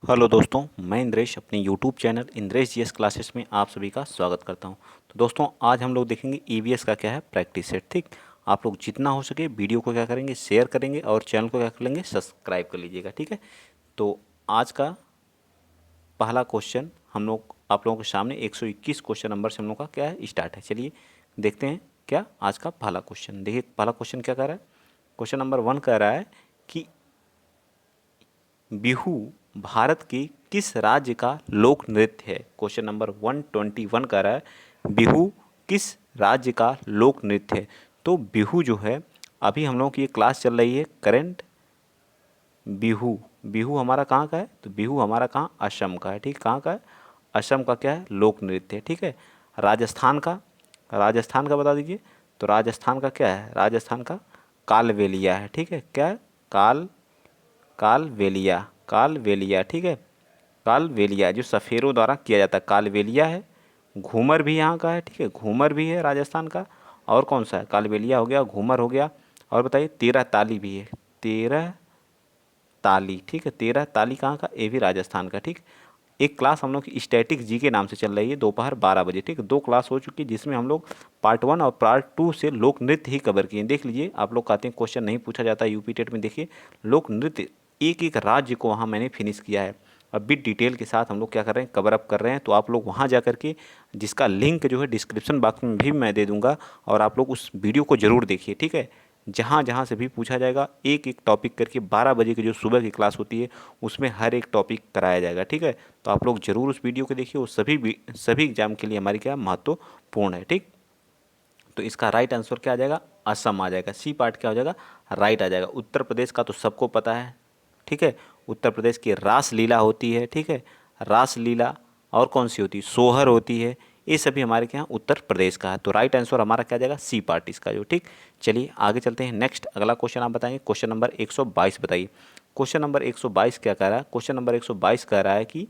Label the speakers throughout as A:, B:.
A: Hello दोस्तों, मैं इंद्रेश अपने YouTube channel Indresh GS classes में आप सभी का स्वागत करता हूं। तो दोस्तों, आज हम लोग देखेंगे ईवीएस का क्या है प्रैक्टिस सेट। ठीक, आप लोग जितना हो सके वीडियो को क्या करेंगे, शेयर करेंगे और चैनल को क्या कर लेंगे, सब्सक्राइब कर लीजिएगा। ठीक है, तो आज का पहला क्वेश्चन हम लोग आप लोगों के सामने 121 क्वेश्चन नंबर से हम लोग का क्या है स्टार्ट है। चलिए देखते हैं क्या आज का पहला क्वेश्चन। देखिए पहला क्वेश्चन क्या कह रहा है। क्वेश्चन नंबर 1 कह रहा है कि बिहू भारत के किस राज्य का लोक नृत्य है। क्वेश्चन नंबर 121 का रहा है बिहू किस राज्य का लोक नृत्य है। तो बिहू जो है, अभी हम लोगों की ये क्लास चल रही है करंट बिहू। बिहू हमारा कहाँ का है, तो बिहू हमारा कहाँ, असम का है। ठीक, कहाँ का है, असम का क्या है, लोक नृत्य है। ठीक है, राजस्थान का, राजस्थान का बता दीजिए। तो राजस्थान का क्या है, राजस्थान का कालबेलिया है। ठीक है, क्या है, कालबेलिया, कालबेलिया। ठीक है, कालबेलिया जो सफ़ेरों द्वारा किया जाता है, कालबेलिया है। घूमर भी यहाँ का है। ठीक है, घूमर भी है राजस्थान का। और कौन सा है, कालबेलिया हो गया, घूमर हो गया, और बताइए तेरह ताली भी है, तेरह ताली। ठीक है, तेरह ताली कहाँ का, ये भी राजस्थान का। ठीक, एक क्लास हम लोग की स्टैटिक जी के नाम से चल रही है दोपहर 12 बजे। ठीक, दो क्लास हो चुकी है जिसमें हम लोग पार्ट 1 और पार्ट 2 से लोक नृत्य ही कवर किए। देख लीजिए, आप लोग कहते हैं क्वेश्चन नहीं पूछा जाता यूपी टेट में, देखिए लोक नृत्य एक एक राज्य को वहाँ मैंने फिनिश किया है। अब बिट डिटेल के साथ हम लोग क्या कर रहे हैं, कवर अप कर रहे हैं। तो आप लोग वहाँ जा करके, जिसका लिंक जो है डिस्क्रिप्शन बॉक्स में भी मैं दे दूँगा, और आप लोग उस वीडियो को ज़रूर देखिए। ठीक है, जहाँ जहाँ से भी पूछा जाएगा एक एक टॉपिक करके 12 बजे की जो सुबह की क्लास होती है उसमें हर एक टॉपिक कराया जाएगा। ठीक है, तो आप लोग जरूर उस वीडियो को देखिए, वो सभी एग्जाम के लिए हमारी क्या महत्वपूर्ण है। ठीक, तो इसका राइट आंसर क्या आ जाएगा, असम आ जाएगा। सी पार्ट क्या हो जाएगा, राइट आ जाएगा। उत्तर प्रदेश का तो सबको पता है। ठीक है, उत्तर प्रदेश की रासलीला होती है। ठीक है, रासलीला। और कौन सी होती है, सोहर होती है। ये सभी हमारे क्या उत्तर प्रदेश का है। तो राइट आंसर हमारा क्या जाएगा, सी पार्ट इसका जो। ठीक, चलिए आगे चलते हैं। नेक्स्ट अगला क्वेश्चन आप बताएंगे, क्वेश्चन नंबर 122 बताइए। क्वेश्चन नंबर 122 क्या कह रहा है, क्वेश्चन नंबर 122 कह रहा है कि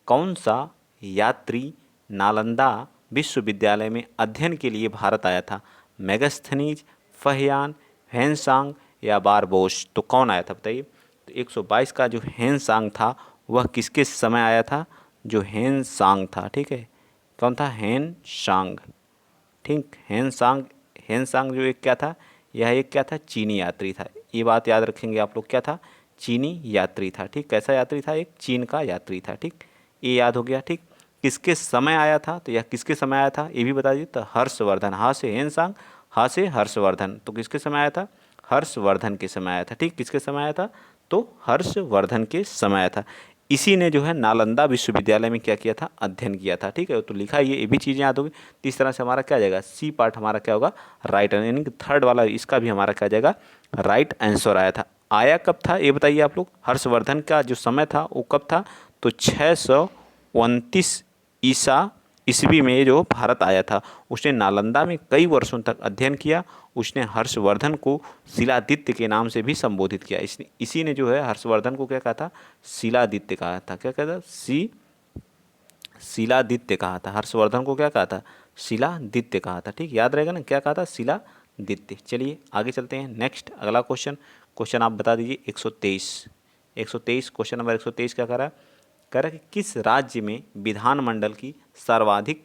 A: कौन सा यात्री नालंदा विश्वविद्यालय में अध्ययन के लिए भारत आया था। मेगास्थनीज, फहियान, हेनसांग या बारबोस। तो कौन आया था बताइए। तो 122 का जो हेनसांग था वह किसके समय आया था, जो हेनसांग था। ठीक है, कौन था, हेनसांग। ठीक, हेनसांग, हेनसांग जो एक क्या था, यह एक क्या था, चीनी यात्री था। ये बात याद रखेंगे आप लोग, क्या था, चीनी यात्री था। ठीक, कैसा यात्री था, एक चीन का यात्री था। ठीक, ये याद हो गया। ठीक, किसके समय आया था, तो यह किसके समय आया था ये भी बता दीजिए। तो हर्षवर्धन, हा से हेनसांग, हा से हर्षवर्धन, तो किसके समय आया था, हर्षवर्धन के समय आया था। ठीक, किसके समय आया था, तो हर्षवर्धन के समय आया था। इसी ने जो है नालंदा विश्वविद्यालय में क्या किया था, अध्ययन किया था। ठीक है, तो लिखा ये भी चीज़ें याद होगी। तो इस तरह से हमारा क्या आ जाएगा, सी पार्ट हमारा क्या होगा, राइट, यानी कि थर्ड वाला इसका भी हमारा क्या आ जाएगा, राइट आंसर आया था। आया कब था ये बताइए आप लोग, हर्षवर्धन का जो समय था वो कब था, तो 629 ईसा ईस्वी में जो भारत आया था। उसने नालंदा में कई वर्षों तक अध्ययन किया। उसने हर्षवर्धन को शिलादित्य के नाम से भी संबोधित किया। इसी ने जो है हर्षवर्धन को क्या कहा था, शिलादित्य कहा था। क्या कहता, शिलादित्य कहा था। हर्षवर्धन को क्या कहा था, शिलादित्य कहा था। ठीक, याद रहेगा ना, क्या कहा था, शिलादित्य। चलिए आगे चलते हैं। नेक्स्ट अगला क्वेश्चन, क्वेश्चन आप बता दीजिए 123। 123 क्वेश्चन नंबर 123 क्या कह रहा है, कह रहा है कि किस राज्य में विधानमंडल की सर्वाधिक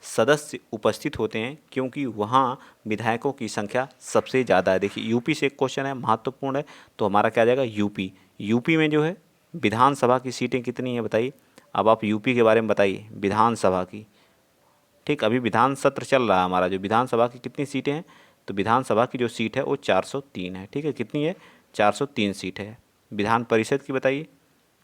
A: सदस्य उपस्थित होते हैं क्योंकि वहाँ विधायकों की संख्या सबसे ज़्यादा है। देखिए यूपी से एक क्वेश्चन है, महत्वपूर्ण है, तो हमारा क्या आ जाएगा, यूपी। यूपी में जो है विधानसभा की सीटें कितनी हैं बताइए। अब आप यूपी के बारे में बताइए, विधानसभा की। ठीक, अभी विधान सत्र चल रहा है हमारा, जो विधानसभा की कितनी सीटें हैं, तो विधानसभा की जो सीट है वो 403 है। ठीक है, कितनी है, 403 सीट है। विधान परिषद की बताइए,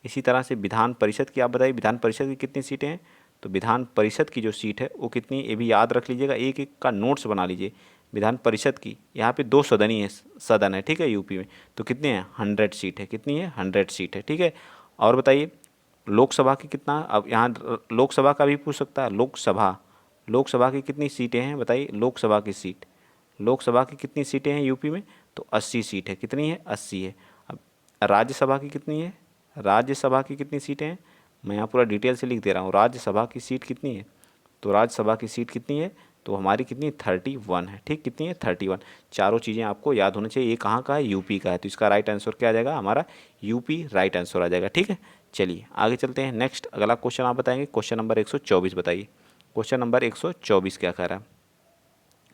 A: इसी तरह से विधान परिषद की आप बताइए, विधान परिषद की कितनी सीटें हैं। तो विधान परिषद की जो सीट है वो कितनी, ये भी याद रख लीजिएगा, एक एक का नोट्स बना लीजिए। विधान परिषद की यहाँ पे 2 सदनी है, सदन है। ठीक है, यूपी में तो कितने हैं, 100 सीट है। कितनी है, 100 सीट है। ठीक है, और बताइए लोकसभा की कितना, अब यहाँ लोकसभा का भी पूछ सकता है। लोकसभा, लोकसभा की कितनी सीटें हैं बताइए, लोकसभा की सीट, लोकसभा की कितनी सीटें हैं यूपी में, तो 80 सीट है। कितनी है, 80 है। अब राज्यसभा की कितनी है, राज्यसभा की कितनी सीटें हैं, मैं यहाँ पूरा डिटेल से लिख दे रहा हूँ। राज्यसभा की सीट कितनी है, तो राज्यसभा की सीट कितनी है, तो हमारी कितनी 31 है। ठीक, कितनी है, 31। चारों चीज़ें आपको याद होनी चाहिए। ये कहाँ का है, यूपी का है, तो इसका राइट आंसर क्या आ जाएगा हमारा, यूपी राइट आंसर आ जाएगा। ठीक है, चलिए आगे चलते हैं। नेक्स्ट अगला क्वेश्चन आप बताएंगे, क्वेश्चन नंबर 124 बताइए। क्वेश्चन नंबर 124 क्या कह रहा है?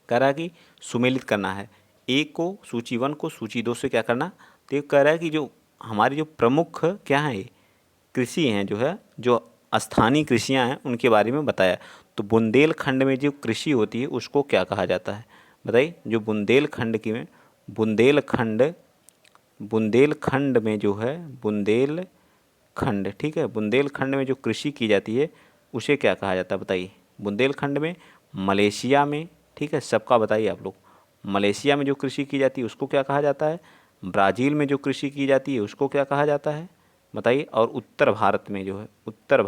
A: कह रहा है कि सुमेलित करना है ए को, सूची 1 को सूची 2 से क्या करना। तो ये कह रहा है कि जो हमारी जो प्रमुख क्या है कृषि हैं, जो है जो स्थानीय कृषियाँ हैं उनके बारे में बताया। तो बुंदेलखंड में जो कृषि होती है उसको क्या कहा जाता है बताइए। जो बुंदेलखंड की में बुंदेलखंड बुंदेलखंड में जो है बुंदेलखंड, ठीक है, बुंदेलखंड में जो कृषि की जाती है उसे क्या कहा जाता है बताइए। बुंदेलखंड में, मलेशिया में, ठीक है, सबका बताइए आप लोग। मलेशिया में जो कृषि की जाती है उसको क्या कहा जाता है, ब्राज़ील में जो कृषि की जाती है उसको क्या कहा जाता है बताइए। और उत्तर भारत में जो है, उत्तर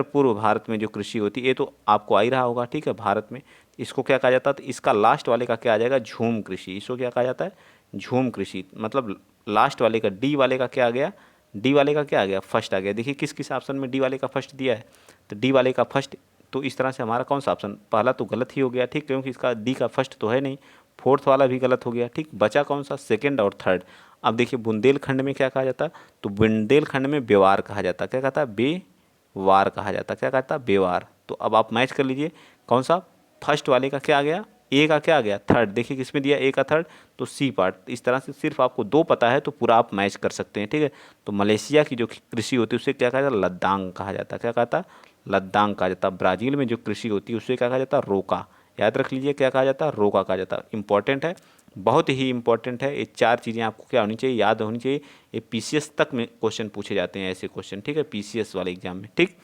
A: पूर्व भारत में जो कृषि होती है, ये तो आपको आ ही रहा होगा, ठीक है, भारत में इसको क्या कहा जाता है। तो इसका लास्ट वाले का क्या आ जाएगा, झूम कृषि। इसको क्या कहा जाता है, झूम कृषि। मतलब लास्ट वाले का, डी वाले का क्या आ गया, डी वाले का क्या आ गया, फर्स्ट आ गया। देखिए किस किस ऑप्शन में डी वाले का फर्स्ट दिया है, तो डी वाले का फर्स्ट। तो इस तरह से हमारा कौन सा ऑप्शन, पहला तो गलत ही हो गया, ठीक, क्योंकि इसका डी का फर्स्ट तो है नहीं। फोर्थ वाला भी गलत हो गया, ठीक। बचा कौन सा, सेकंड और थर्ड। अब देखिए बुंदेलखंड में क्या कहा जाता, तो बुंदेलखंड में बेवार कहा जाता। क्या कहता है, बेवार कहा जाता। क्या कहता है, बेवार। तो अब आप मैच कर लीजिए कौन सा, फर्स्ट वाले का क्या आ गया, ए का क्या आ गया, थर्ड। देखिए किसमें दिया ए का थर्ड, तो सी पार्ट। इस तरह से सिर्फ आपको दो पता है तो पूरा आप मैच कर सकते हैं, ठीक है। तो मलेशिया की जो कृषि होती है उसे क्या कहा जाता है, लद्दाख कहा जाता। क्या कहता, लद्दाख कहा जाता। ब्राज़ील में जो कृषि होती है उसे क्या कहा जाता है, रोका। याद रख लीजिए क्या कहा जाता है, रोका कहा जाता। इंपॉर्टेंट है, बहुत ही इंपॉर्टेंट है। ये चार चीज़ें आपको क्या होनी चाहिए, याद होनी चाहिए। ये पीसीएस तक में क्वेश्चन पूछे जाते हैं ऐसे क्वेश्चन, ठीक है, पीसीएस वाले एग्जाम में, ठीक।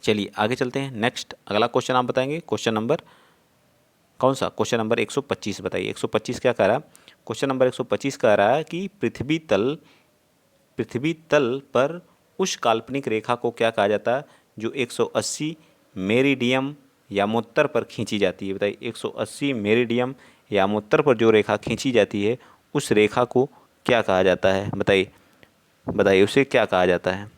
A: चलिए आगे चलते हैं। नेक्स्ट अगला क्वेश्चन आप बताएंगे, क्वेश्चन नंबर कौन सा, क्वेश्चन नंबर 125 बताइए। 125 क्या कह रहा है, क्वेश्चन नंबर 125 कह रहा है कि पृथ्वी तल पर उस काल्पनिक रेखा को क्या कहा जाता है जो 180 मेरिडियम यामोत्तर पर खींची जाती है। बताइए 180 मेरिडियम यामोत्तर पर जो रेखा खींची जाती है उस रेखा को क्या कहा जाता है बताइए। बताइए उसे क्या कहा जाता है।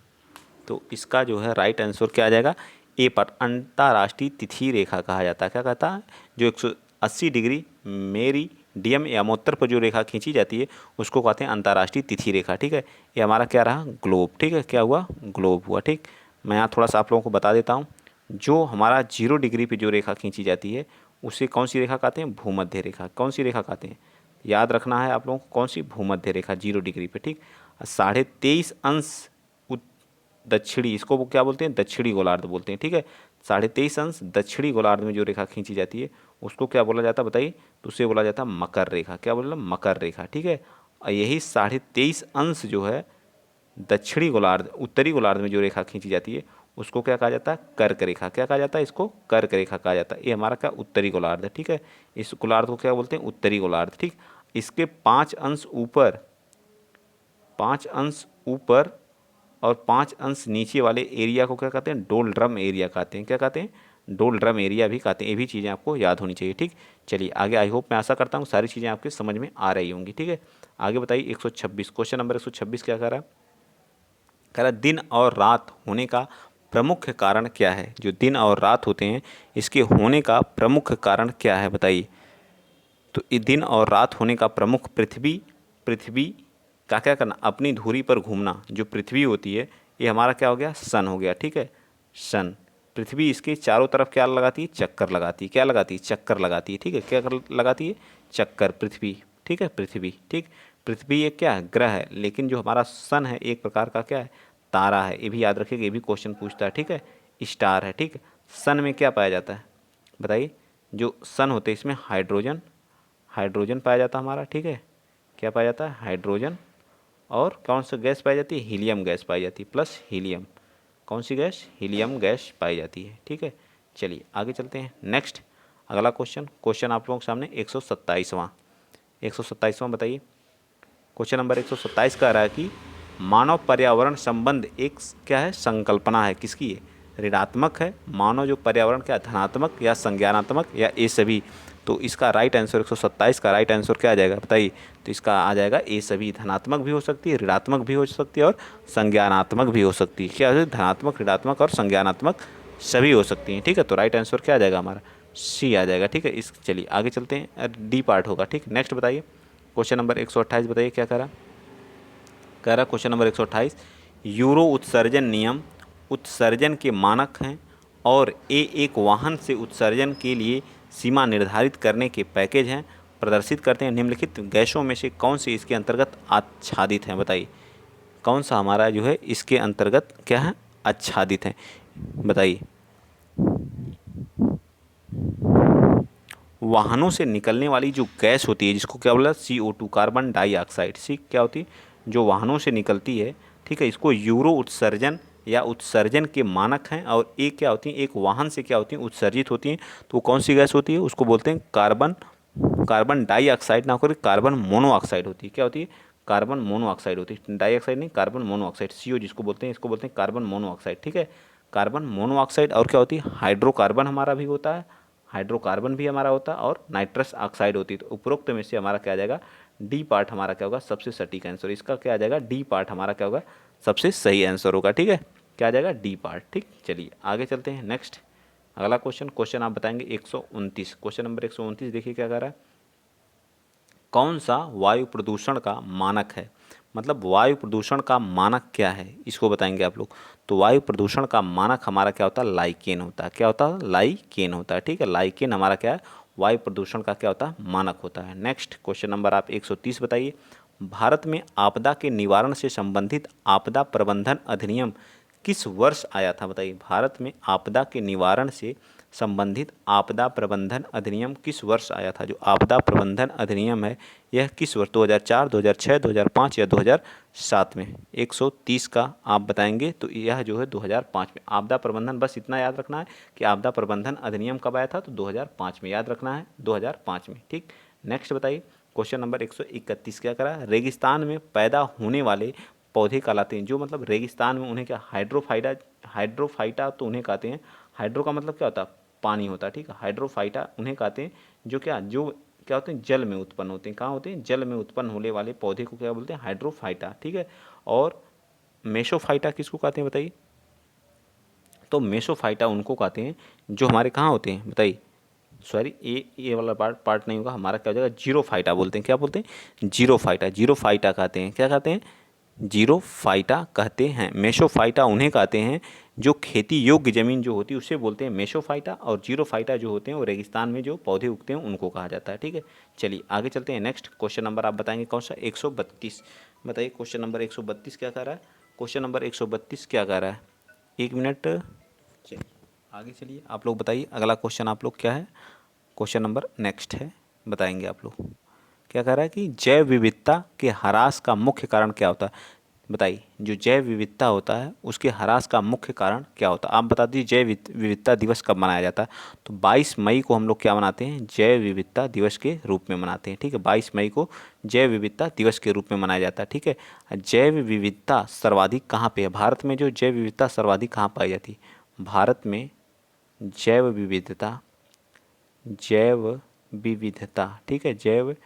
A: तो इसका जो है राइट आंसर क्या आ जाएगा, ए पर अंतर्राष्ट्रीय तिथि रेखा कहा जाता है। क्या कहता है, जो 180 डिग्री मेरिडियम यामोत्तर पर जो रेखा खींची जाती है उसको कहते हैं अंतर्राष्ट्रीय तिथि रेखा, ठीक है। ये हमारा क्या रहा, ग्लोब, ठीक है, क्या हुआ, ग्लोब हुआ, ठीक। मैं यहाँ थोड़ा सा आप लोगों को बता देता हूँ। जो हमारा 0 डिग्री पे जो रेखा खींची जाती है उसे कौन सी रेखा कहते हैं, भूमध्य रेखा। कौन सी रेखा कहते हैं, याद रखना है आप लोगों को, कौन सी, भूमध्य रेखा 0 डिग्री पे, ठीक। 23.5 दक्षिणी, इसको वो क्या बोलते हैं, दक्षिणी गोलार्ध बोलते हैं, ठीक है। 23.5 दक्षिणी गोलार्ध में जो रेखा खींची जाती है उसको क्या बोला जाता है बताइए, तो उसे बोला जाता है मकर रेखा। क्या बोला, मकर रेखा, ठीक है। और यही 23.5 जो है दक्षिणी गोलार्ध, उत्तरी गोलार्ध में जो रेखा खींची जाती है उसको क्या कहा जाता है, कर्क रेखा। क्या कहा जाता है, इसको कर्क रेखा कहा जाता है। ये हमारा क्या, उत्तरी गोलार्ध है, ठीक है। इस गोलार्ध को क्या बोलते हैं, उत्तरी गोलार्ध, ठीक। इसके 5 अंश ऊपर, 5 अंश ऊपर और 5 अंश नीचे वाले एरिया को क्या कहते हैं, डोलड्रम एरिया कहते हैं। क्या कहते हैं, डोलड्रम एरिया भी कहते हैं। ये भी चीज़ें आपको याद होनी चाहिए, ठीक। चलिए आगे, आई होप, मैं आशा करता हूँ सारी चीज़ें आपके समझ में आ रही होंगी, ठीक है। आगे बताइए 126, क्वेश्चन नंबर 126 क्या कह रहा है, कह रहा है दिन और रात होने का प्रमुख कारण क्या है। जो दिन और रात होते हैं इसके होने का प्रमुख कारण क्या है बताइए। तो ये दिन और रात होने का प्रमुख, पृथ्वी का क्या करना, अपनी धुरी पर घूमना। जो पृथ्वी होती है ये हमारा क्या हो गया, सन हो गया, ठीक है, सन। पृथ्वी इसके चारों तरफ क्या लगाती है, चक्कर लगाती है। क्या लगाती है, चक्कर लगाती है, ठीक है। क्या लगाती है, चक्कर, पृथ्वी, ठीक है, पृथ्वी, ठीक। पृथ्वी एक क्या है, ग्रह है, लेकिन जो हमारा सन है एक प्रकार का क्या है, तारा है। ये भी याद रखिएगा, ये भी क्वेश्चन पूछता है, ठीक है, स्टार है, ठीक। सन में क्या पाया जाता है बताइए। जो सन होते हैं इसमें हाइड्रोजन पाया जाता है हमारा, ठीक है। क्या पाया जाता है, हाइड्रोजन। और कौन सा गैस पाई जाती है, हीलियम गैस पाई जाती है, प्लस हीलियम। कौन सी गैस, हीलियम गैस पाई जाती है, ठीक है। चलिए आगे चलते हैं। नेक्स्ट अगला क्वेश्चन आप लोगों के सामने 127वां बताइए। क्वेश्चन नंबर 127 कह रहा है कि मानव पर्यावरण संबंध एक क्या है, संकल्पना है, किसकी है, ऋणात्मक है। मानव जो पर्यावरण क्या, धनात्मक या संज्ञानात्मक या ये सभी। तो इसका राइट आंसर 127 का राइट आंसर क्या आ जाएगा बताइए। तो इसका आ जाएगा ए सभी। धनात्मक भी हो सकती है, ऋणात्मक भी हो सकती है और संज्ञानात्मक भी हो सकती है। क्या है, धनात्मक, ऋणात्मक और संज्ञानात्मक सभी हो सकती हैं, ठीक है। तो राइट आंसर क्या आ जाएगा हमारा, सी आ जाएगा, ठीक है। इस चलिए आगे चलते हैं, डी पार्ट होगा, ठीक। नेक्स्ट बताइए क्वेश्चन नंबर 128 बताइए क्या कह रहा है। कह रहा क्वेश्चन नंबर 128, यूरो उत्सर्जन नियम उत्सर्जन के मानक हैं और ये एक वाहन से उत्सर्जन के लिए सीमा निर्धारित करने के पैकेज हैं, प्रदर्शित करते हैं। निम्नलिखित गैसों में से कौन सी इसके अंतर्गत आच्छादित हैं? बताइए कौन सा हमारा जो है इसके अंतर्गत क्या है, आच्छादित है, बताइए। वाहनों से निकलने वाली जो गैस होती है जिसको क्या बोला, CO2 कार्बन डाइऑक्साइड, सी क्या होती है, जो वाहनों से निकलती है, ठीक है, इसको यूरो उत्सर्जन या उत्सर्जन के मानक हैं और एक क्या होती है, एक वाहन से क्या होती है उत्सर्जित होती हैं, तो कौन सी गैस होती है, उसको बोलते हैं कार्बन डाइऑक्साइड, ना कर कार्बन मोनोऑक्साइड होती है। क्या होती है, कार्बन मोनोऑक्साइड होती है, डाइऑक्साइड नहीं, कार्बन मोनोऑक्साइड, CO जिसको बोलते हैं, इसको बोलते हैं कार्बन मोनोऑक्साइड, ठीक है, कार्बन मोनोऑक्साइड। और क्या होती है, हाइड्रोकार्बन हमारा भी होता है, हाइड्रोकार्बन भी हमारा होता है और नाइट्रस ऑक्साइड होती है। तो उपरोक्त में से हमारा क्या आ जाएगा, डी पार्ट हमारा क्या होगा, सबसे सटीक आंसर। इसका क्या आ जाएगा, डी पार्ट हमारा क्या होगा, सबसे सही आंसर होगा, ठीक है, क्या आ जाएगा, डी पार्ट। ठीक, चलिए आगे चलते हैं। नेक्स्ट अगला क्वेश्चन आप बताएंगे 129, क्वेश्चन नंबर 129 देखिए क्या कह रहा है, कौन सा वायु प्रदूषण का मानक है, मतलब वायु प्रदूषण का मानक क्या है, इसको बताएंगे आप लोग। तो वायु प्रदूषण का मानक हमारा क्या होता है, लाइकेन होता है। क्या होता है, लाइकेन होता है, ठीक है, लाइकेन हमारा क्या है, वायु प्रदूषण का क्या होता है, मानक होता है। नेक्स्ट क्वेश्चन नंबर आप 130 बताइए, भारत में आपदा के निवारण से संबंधित आपदा प्रबंधन अधिनियम किस वर्ष आया था? बताइए, भारत में आपदा के निवारण से संबंधित आपदा प्रबंधन अधिनियम किस वर्ष आया था? जो आपदा प्रबंधन अधिनियम है यह किस वर्ष, 2004, 2006, 2005 या 2007 में? 130 का आप बताएंगे तो यह जो है 2005 में। आपदा प्रबंधन, बस इतना याद रखना है कि आपदा प्रबंधन अधिनियम कब आया था, तो 2005 में, याद रखना है 2005 में। ठीक, नेक्स्ट बताइए क्वेश्चन नंबर 131 क्या करा, रेगिस्तान में पैदा होने वाले पौधे कहलाते हैं, जो मतलब रेगिस्तान में उन्हें क्या, हाइड्रोफाइटा तो उन्हें कहते हैं, हाइड्रो का मतलब क्या होता है, पानी होता है, ठीक है, हाइड्रोफाइटा उन्हें कहते हैं जो क्या होते हैं, जल में उत्पन्न होते हैं। कहाँ होते हैं, जल में उत्पन्न होने वाले पौधे को क्या बोलते हैं, हाइड्रोफाइटा, ठीक है। और मेसोफाइटा किसको कहते हैं बताइए? तो मेसोफाइटा उनको कहते हैं जो हमारे कहाँ होते हैं बताइए, सॉरी ये वाला पार्ट नहीं होगा, हमारा क्या हो जाएगा, जीरोफाइटा बोलते हैं। क्या बोलते हैं, जीरोफाइटा कहते हैं। क्या कहते हैं, जीरोफाइटा कहते हैं। मेसोफाइटा उन्हें कहते हैं जो खेती योग्य ज़मीन जो होती है उससे बोलते हैं मेसोफाइटा, और जीरोफाइटा जो होते हैं वो रेगिस्तान में जो पौधे उगते हैं उनको कहा जाता है, ठीक है। चलिए आगे चलते हैं। नेक्स्ट क्वेश्चन नंबर आप बताएंगे कौन सा, 132 बताइए, क्वेश्चन नंबर 132 क्या कह रहा है, क्वेश्चन नंबर 132 क्या कह रहा है, 1 मिनट, चलिए आगे चलिए आप लोग बताइए। अगला क्वेश्चन आप लोग क्या है, क्वेश्चन नंबर नेक्स्ट है, बताएंगे आप लोग। क्या कह रहा है कि जैव विविधता के ह्रास का मुख्य कारण क्या होता है? बताइए, जो जैव विविधता होता है उसके ह्रास का मुख्य कारण क्या होता है? आप बता दीजिए जैव विविधता दिवस कब मनाया जाता है? तो 22 मई को हम लोग क्या मनाते हैं, जैव विविधता दिवस के रूप में मनाते हैं, ठीक है। 22 मई को जैव विविधता दिवस के रूप में मनाया जाता है, ठीक है। जैव विविधता सर्वाधिक कहाँ पे है भारत में, जो जैव विविधता सर्वाधिक कहाँ पाई जाती है भारत में? जैव विविधता, ठीक है, जैव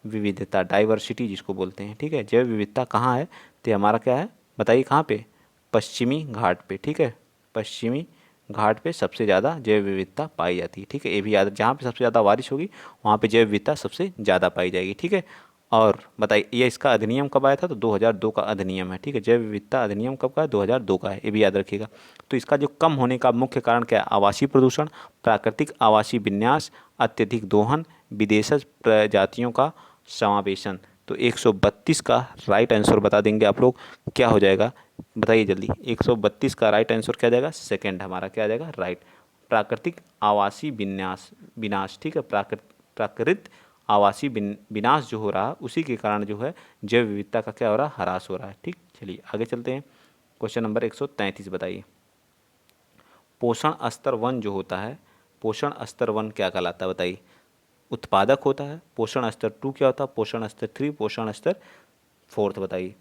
A: विविधता, डाइवर्सिटी जिसको बोलते हैं, ठीक है। जैव विविधता कहाँ है, तो हमारा क्या है बताइए, कहाँ पे? पश्चिमी घाट पे, ठीक है, पश्चिमी घाट पे सबसे ज़्यादा जैव विविधता पाई जाती है, ठीक है। ये भी याद, जहाँ पे सबसे ज़्यादा बारिश होगी वहाँ पे जैव विविधता सबसे ज़्यादा पाई जाएगी, ठीक है। और बताइए ये इसका अधिनियम कब आया था, तो 2002 का अधिनियम है, ठीक है। जैव विविधता अधिनियम कब का है, 2002 का है, ये भी याद रखिएगा। तो इसका जो कम होने का मुख्य कारण क्या है, आवासीय प्रदूषण, प्राकृतिक आवासीय विन्यास, अत्यधिक दोहन, विदेशज प्रजातियों का समावेशन। तो 132 का राइट आंसर बता देंगे आप लोग, क्या हो जाएगा बताइए जल्दी। 132 का राइट आंसर क्या जाएगा, सेकंड हमारा क्या आ जाएगा, राइट। प्राकृतिक आवासीय विनाश, ठीक है, प्राकृतिक आवासीय विनाश जो हो रहा है उसी के कारण जो है जैव विविधता का क्या हो रहा है, ह्रास हो रहा है, ठीक। चलिए आगे चलते हैं। क्वेश्चन नंबर 133 बताइए, पोषण स्तर वन जो होता है, पोषण स्तर वन क्या कहलाता है बताइए? उत्पादक होता है। पोषण स्तर 2 क्या होता है, पोषण स्तर 3, पोषण स्तर 4 बताइए।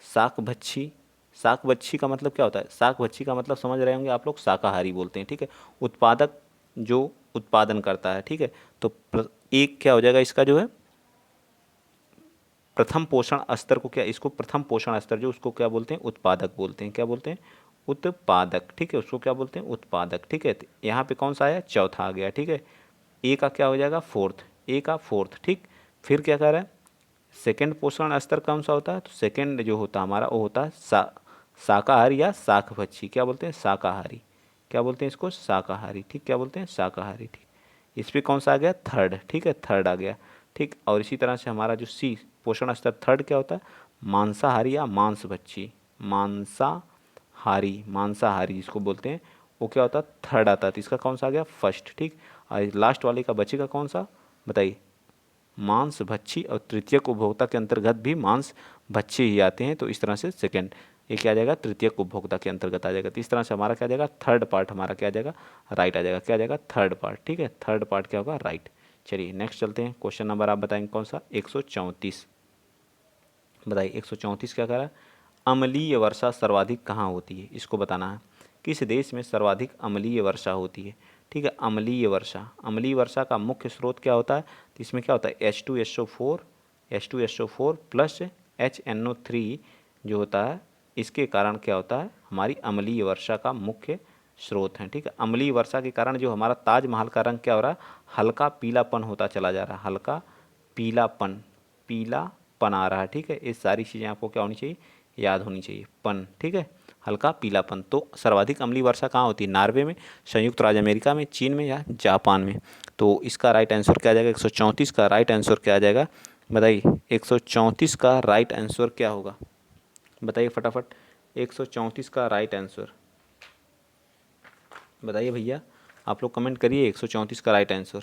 A: शाकभक्षी, शाकभक्षी का मतलब क्या होता है, शाकभक्षी का मतलब समझ रहे होंगे आप लोग, शाकाहारी बोलते हैं, ठीक है। उत्पादक जो उत्पादन करता है, ठीक है। तो एक क्या हो जाएगा इसका जो है प्रथम पोषण स्तर को, क्या इसको प्रथम पोषण स्तर जो उसको क्या बोलते हैं, उत्पादक बोलते हैं। क्या बोलते हैं, उत्पादक, ठीक है, उसको क्या बोलते हैं, उत्पादक, ठीक है। तो यहाँ पे कौन सा आया, चौथा आ गया, ठीक है। ए का क्या हो जाएगा, फोर्थ, ए का फोर्थ, ठीक। फिर क्या कह रहा है, सेकंड पोषण स्तर कौन सा होता है? तो सेकंड जो होता है हमारा वो होता है शाकाहारी या शाकभक्षी। क्या बोलते हैं? शाकाहारी। क्या बोलते हैं इसको? शाकाहारी। ठीक, क्या बोलते हैं? शाकाहारी। ठीक, इस पे कौन सा आ गया? थर्ड। ठीक है, थर्ड आ गया। ठीक, और इसी तरह से हमारा जो सी पोषण स्तर थर्ड क्या होता है? मांसाहारी या मांसभक्षी। मांसाहारी, मांसाहारी जिसको बोलते हैं वो क्या होता है? थर्ड आता है। तो इसका कौन सा आ गया? फर्स्ट। ठीक, और लास्ट वाले का बचेगा कौन सा? बताइए। मांस भक्षी, और तृतीयक उपभोक्ता के अंतर्गत भी मांस भक्षी ही आते हैं। तो इस तरह से सेकंड ये क्या आ जाएगा? तृतीयक उपभोक्ता के अंतर्गत आ जाएगा। तो इस तरह से हमारा क्या आ जाएगा? थर्ड पार्ट हमारा क्या आ जाएगा? राइट आ जाएगा। क्या आ जाएगा? Third part. ठीक है, थर्ड पार्ट क्या होगा? राइट। चलिए नेक्स्ट चलते हैं। क्वेश्चन नंबर आप बताएंगे कौन सा? 134। बताइए 134 क्या कह रहा है? अम्लीय वर्षा सर्वाधिक कहाँ होती है? इसको बताना है। किस देश में सर्वाधिक अम्लीय वर्षा होती है? ठीक है, अम्लीय वर्षा। अम्लीय वर्षा का मुख्य स्रोत क्या होता है? तो इसमें क्या होता है? H2SO4 प्लस HNO3 जो होता है, इसके कारण क्या होता है? हमारी अम्लीय वर्षा का मुख्य स्रोत है। ठीक है, अम्लीय वर्षा के कारण जो हमारा ताजमहल का रंग क्या हो रहा है? हल्का पीलापन होता चला जा रहा है। हल्का पीलापन, पीलापन आ रहा है। ठीक है, ये सारी चीज़ें आपको क्या होनी चाहिए? याद होनी चाहिए। पन, ठीक है, हल्का पीलापन। तो सर्वाधिक अम्लीय वर्षा कहाँ होती है? नॉर्वे में, संयुक्त राज्य अमेरिका में, चीन में या जापान में। तो इसका राइट आंसर क्या आ जाएगा? 134 का राइट आंसर क्या आ जाएगा? बताइए 134 का राइट आंसर क्या होगा? बताइए फटाफट। 134 का राइट आंसर बताइए भैया, आप लोग कमेंट करिए 134 का राइट आंसर।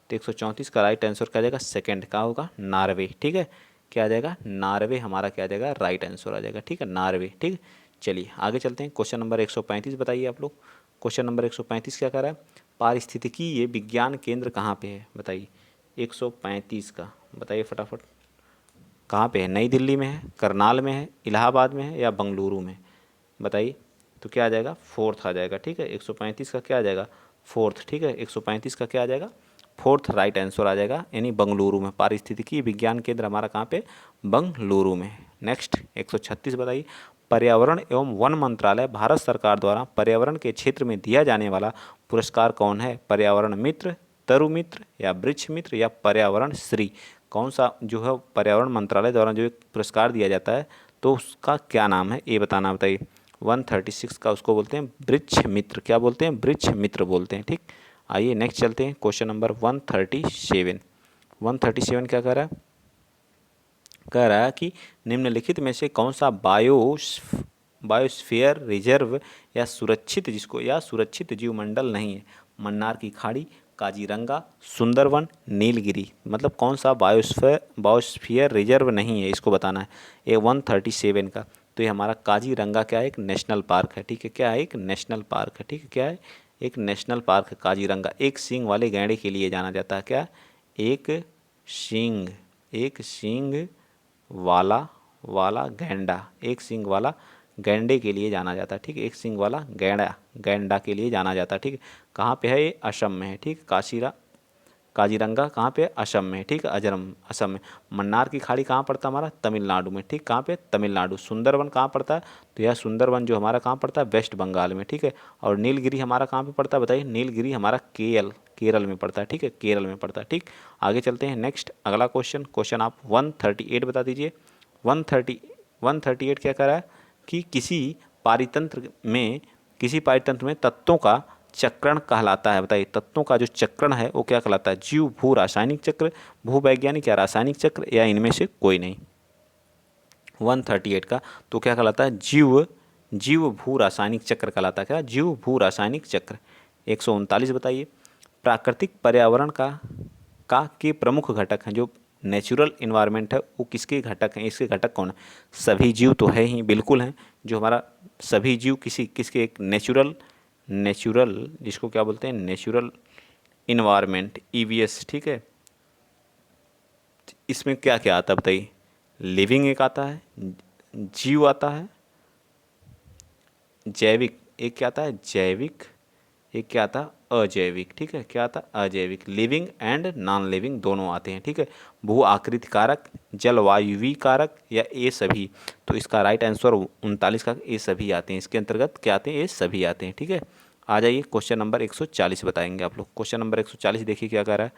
A: तो 134 का राइट आंसर क्या आ जाएगा? सेकंड का होगा, नॉर्वे। ठीक है, क्या आ जाएगा? नॉर्वे हमारा क्या आ जाएगा? राइट आंसर आ जाएगा। ठीक है, नॉर्वे। ठीक है, चलिए आगे चलते हैं। क्वेश्चन नंबर 135 बताइए आप लोग। क्वेश्चन नंबर 135 क्या कर रहा है? पारिस्थितिकीय विज्ञान केंद्र कहाँ पे है? बताइए 135 का, बताइए फटाफट। कहाँ पे है? नई दिल्ली में है, करनाल में है, इलाहाबाद में है या बंगलुरु में? बताइए। तो क्या आ जाएगा? फोर्थ आ जाएगा। ठीक है, 135 का क्या आ जाएगा? फोर्थ। ठीक है, 135 का क्या आ जाएगा? फोर्थ राइट आंसर आ जाएगा, यानी बंगलुरु में। पारिस्थितिकी विज्ञान केंद्र हमारा कहाँ पे? बंगलुरु में। नेक्स्ट 136 बताइए। पर्यावरण एवं वन मंत्रालय भारत सरकार द्वारा पर्यावरण के क्षेत्र में दिया जाने वाला पुरस्कार कौन है? पर्यावरण मित्र, तरु मित्र या वृक्ष मित्र या पर्यावरण श्री? कौन सा जो है पर्यावरण मंत्रालय द्वारा जो एक पुरस्कार दिया जाता है, तो उसका क्या नाम है ये बताना। बताइए। 136 का उसको बोलते हैं वृक्ष मित्र। क्या बोलते हैं? वृक्ष मित्र बोलते हैं। ठीक, आइए नेक्स्ट चलते हैं। Question number 137। 137 क्या कह रहा है? कह रहा है कि निम्नलिखित में से कौन सा बायोस्फीयर रिजर्व या सुरक्षित जीवमंडल नहीं है? मन्नार की खाड़ी, काजीरंगा, सुंदरवन, नीलगिरी। मतलब कौन सा बायोस्फीयर रिजर्व नहीं है, इसको बताना है। ये 137 का। तो ये हमारा काजीरंगा क्या है? एक नेशनल पार्क है। ठीक है, क्या है? एक नेशनल पार्क है। ठीक है, क्या है? एक नेशनल पार्क है काजीरंगा। एक सींग वाले गैंडे के लिए जाना जाता है। क्या? एक सींग वाला वाला गैंडा, एक सींग वाला गैंडे के लिए जाना जाता है। ठीक है, एक सींग वाला गैंडा के लिए जाना जाता है। ठीक है, कहाँ पे है? ये असम में है। ठीक, काजीरंगा कहाँ पे? असम में। ठीक है, असम में। मन्नार की खाड़ी कहाँ पड़ता है? हमारा तमिलनाडु में। ठीक, कहाँ पे? तमिलनाडु। सुंदरवन कहाँ पड़ता है? तो यह सुंदरवन जो हमारा कहाँ पड़ता है? वेस्ट बंगाल में। ठीक है, और नीलगिरी हमारा कहाँ पे पड़ता है? बताइए। नीलगिरी हमारा केरल में पड़ता है। ठीक है, केरल में पड़ता है। ठीक, आगे चलते हैं। नेक्स्ट अगला क्वेश्चन आप 138 बता दीजिए। 138 क्या कह रहा है? कि किसी पारितंत्र में तत्वों का चक्रण कहलाता है। बताइए, तत्वों का जो चक्रण है वो क्या कहलाता है? जीव भू रासायनिक चक्र, भूवैज्ञानिक या रासायनिक चक्र, या इनमें से कोई नहीं। 138 का तो क्या कहलाता है? जीव भू रासायनिक चक्र कहलाता है। क्या? जीव भू रासायनिक चक्र। 139 बताइए। प्राकृतिक पर्यावरण का के प्रमुख घटक हैं। जो नेचुरल इन्वायरमेंट है वो किसके घटक हैं? इसके घटक कौन है? सभी जीव तो है ही, बिल्कुल हैं। जो हमारा सभी जीव किसके एक नेचुरल जिसको क्या बोलते हैं? Natural environment, EVS। ठीक है, इसमें क्या क्या आता है बताइए? लिविंग एक आता है, जीव आता है, जैविक एक क्या आता है? जैविक। एक क्या आता है? अजैविक। ठीक है, क्या आता है? अजैविक। लिविंग एंड नॉन लिविंग दोनों आते हैं। ठीक है, भू आकृति कारक, जलवायुवी कारक या ये सभी। तो इसका राइट आंसर 39 का ये सभी आते हैं। इसके अंतर्गत क्या आते हैं? ये सभी आते हैं। ठीक है, आ जाइए। क्वेश्चन नंबर 140 बताएंगे आप लोग। क्वेश्चन नंबर 140 देखिए क्या कह रहा है?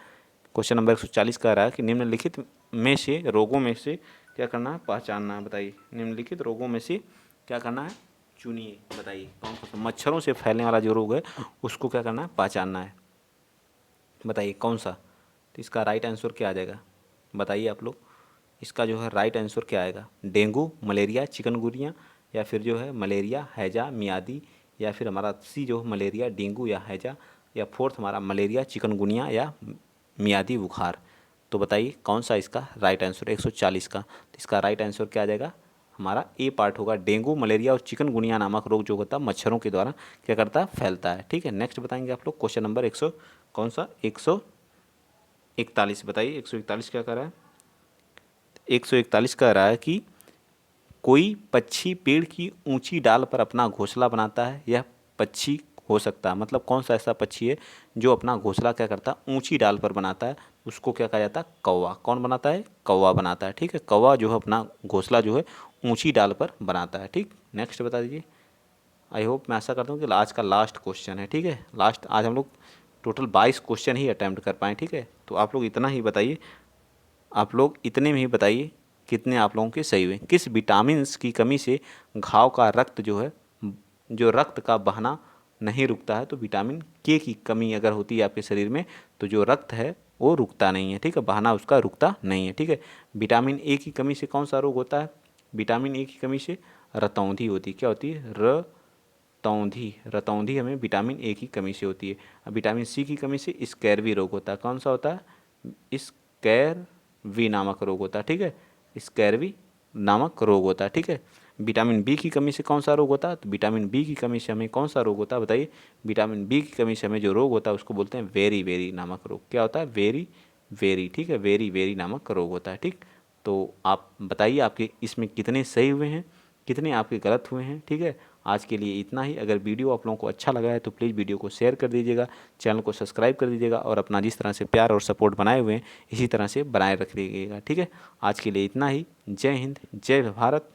A: क्वेश्चन नंबर 140 कह रहा है कि निम्नलिखित में से रोगों में से क्या करना है, पहचानना है। बताइए निम्नलिखित रोगों में से क्या करना है, चुनिए। बताइए कौन कौन सा मच्छरों से फैलने वाला जो रोग है उसको क्या करना है, पहचानना है। बताइए कौन सा। तो इसका राइट आंसर क्या आ जाएगा, बताइए आप लोग। इसका जो है राइट आंसर क्या आएगा, डेंगू, मलेरिया, चिकनगुनिया, या फिर जो है मलेरिया, हैजा, मियादी, या फिर हमारा सी जो मलेरिया, डेंगू या हैजा, या फोर्थ हमारा मलेरिया, चिकनगुनिया या मियादी बुखार। तो बताइए कौन सा इसका राइट आंसर 140 का। तो इसका राइट आंसर क्या आ जाएगा, हमारा ए पार्ट होगा, डेंगू, मलेरिया और चिकनगुनिया नामक रोग जो होता है मच्छरों के द्वारा क्या करता है, फैलता है। ठीक है, नेक्स्ट बताएंगे आप लोग क्वेश्चन नंबर 100 कौन सा 141। बताइए 141 क्या कर रहा है, 141 कह रहा है कि कोई पक्षी पेड़ की ऊंची डाल पर अपना घोंसला बनाता है। यह पक्षी हो सकता है, मतलब कौन सा ऐसा पक्षी है जो अपना घोंसला क्या करता है, ऊंची डाल पर बनाता है, उसको क्या कहा जाता है, कौवा। कौन बनाता है, कौवा बनाता है। ठीक है, कौवा जो है अपना घोंसला जो है ऊंची डाल पर बनाता है। ठीक, नेक्स्ट बता दीजिए। आई होप, मैं आशा करता हूँ कि आज का लास्ट क्वेश्चन है। ठीक है, लास्ट, आज हम लोग टोटल 22 क्वेश्चन ही अटैम्प्ट कर पाएँ। ठीक है, तो आप लोग इतना ही बताइए, आप लोग इतने में ही बताइए कितने आप लोगों के सही हुए। किस विटामिन्स की कमी से घाव का रक्त जो है, जो रक्त का बहना नहीं रुकता है। तो विटामिन के की कमी अगर होती है आपके शरीर में तो जो रक्त है वो रुकता नहीं है। ठीक है, बहना उसका रुकता नहीं है। ठीक है, विटामिन ए की कमी से कौन सा रोग होता है, विटामिन ए की कमी से रतौंधी होती है। क्या होती है, रतौंधी। रतौंधी हमें विटामिन ए की कमी से होती है। अब विटामिन सी की कमी से स्कैर्वी रोग होता है। कौन सा होता है, स्कैर्वी नामक रोग होता है। ठीक है, स्कैर्वी नामक रोग होता है। ठीक है, विटामिन बी की कमी से कौन सा रोग होता है, तो विटामिन बी की कमी से हमें कौन सा रोग होता है, बताइए। विटामिन बी की कमी से हमें जो रोग होता है उसको बोलते हैं वेरी वेरी नामक रोग। क्या होता है, वेरी वेरी। ठीक है, वेरी वेरी नामक रोग होता है। ठीक, तो आप बताइए आपके इसमें कितने सही हुए हैं, कितने आपके गलत हुए हैं। ठीक है, आज के लिए इतना ही। अगर वीडियो आप लोगों को अच्छा लगा है तो प्लीज़ वीडियो को शेयर कर दीजिएगा, चैनल को सब्सक्राइब कर दीजिएगा और अपना जिस तरह से प्यार और सपोर्ट बनाए हुए हैं इसी तरह से बनाए रख लीजिएगा। ठीक है, आज के लिए इतना ही। जय हिंद, जय भारत।